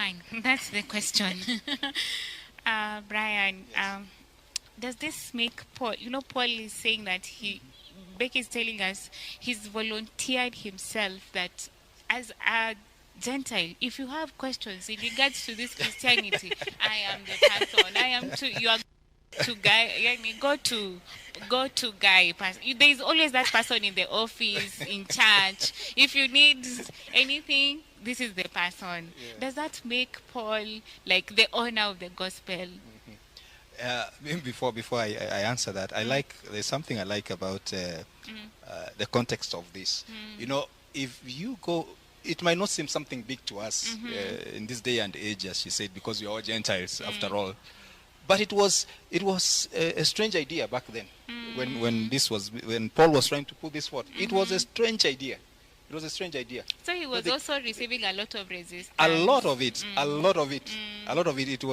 fine. That's the question. Brian, does this make Paul, Paul is saying that Becky is telling us he's volunteered himself that as a Gentile, if you have questions in regards to this Christianity, I am the person. You are to guy. I mean, go to guy. There is always that person in the office, in church. If you need anything, this is the person. Yeah. Does that make Paul like the owner of the gospel? Maybe before I answer that, there's something I like about the context of this. If you go, it might not seem something big to us in this day and age, as she said, because we are all Gentiles after all. But it was a strange idea back then when Paul was trying to put this forth. It was a strange idea. It was a strange idea. So he was also receiving a lot of resistance. A lot of it. It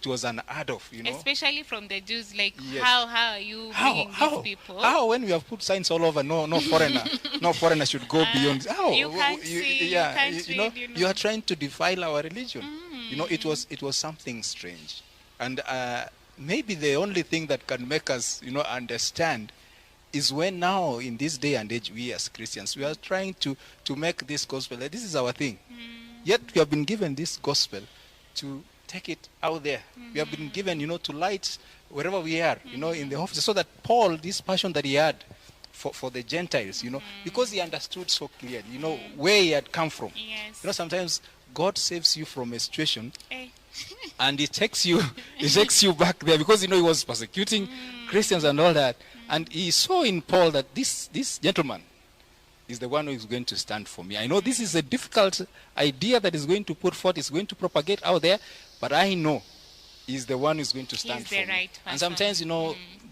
was an off, Especially from the Jews, like Yes. how are you bringing these people? How when we have put signs all over, no foreigner should go beyond. How You can't see, you can't read, you are trying to defile our religion. It was something strange, and maybe the only thing that can make us understand is when now in this day and age we as Christians we are trying to make this gospel that this is our thing. Yet we have been given this gospel to take it out there. We have been given to light wherever we are, in the office, so that Paul, this passion that he had for the Gentiles, because he understood so clearly, where he had come from. Yes. Sometimes God saves you from a situation Eh. and it takes you back there, because he was persecuting Christians and all that. And he saw in Paul that this gentleman is the one who is going to stand for me. I know this is a difficult idea that is going to put forth, is going to propagate out there, but I know he's the one who is going to stand for me. Right person. And sometimes,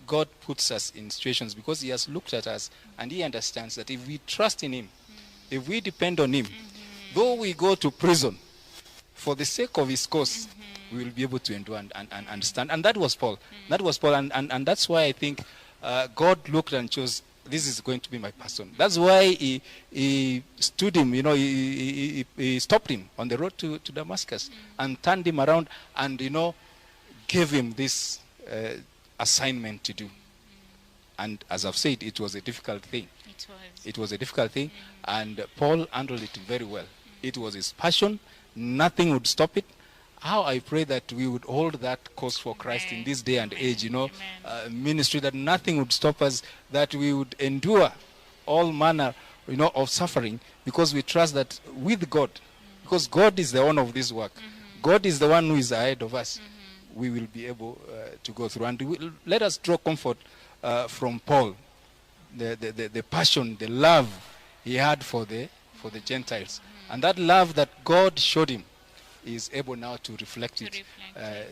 God puts us in situations because he has looked at us and he understands that if we trust in him, if we depend on him, though we go to prison, for the sake of his cause, we will be able to endure and understand. And that was Paul. That was Paul. And that's why I think God looked and chose, this is going to be my person. That's why he stood him, he stopped him on the road to Damascus and turned him around and, gave him this assignment to do. And as I've said, it was a difficult thing. It was a difficult thing. And Paul handled it very well. It was his passion. Nothing would stop it. How I pray that we would hold that cause for Christ in this day and age, ministry, that nothing would stop us, that we would endure all manner, of suffering, because we trust that with God, because God is the owner of this work, God is the one who is ahead of us, we will be able to go through. And let us draw comfort from Paul, the passion, the love he had for the Gentiles, and that love that God showed him is able now to reflect it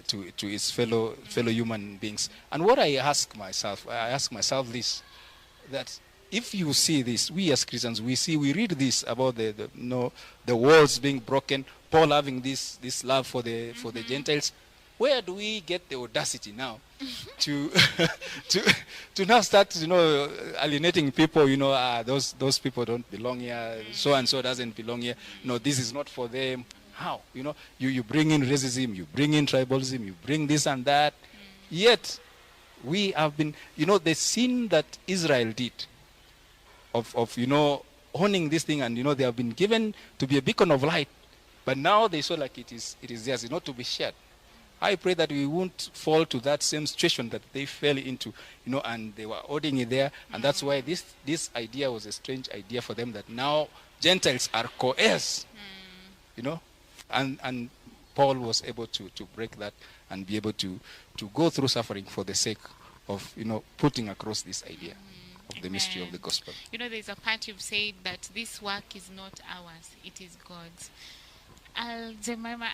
to his fellow human beings. And what I ask myself this, that if you see this, we as Christians, we read this about the walls being broken, Paul having this love for the Gentiles. Where do we get the audacity now to now start alienating people? Those people don't belong here. So and so doesn't belong here. No, this is not for them. How? You bring in racism, you bring in tribalism, you bring this and that. Yet, we have been, the sin that Israel did of owning this thing, and, they have been given to be a beacon of light. But now they saw like it is theirs, to be shared. I pray that we won't fall to that same situation that they fell into, and they were holding it there. And that's why this idea was a strange idea for them, that now Gentiles are co-heirs, And Paul was able to break that and be able to go through suffering for the sake of, putting across this idea of the mystery of the gospel. There's a part you've said that this work is not ours, it is God's. Jemima,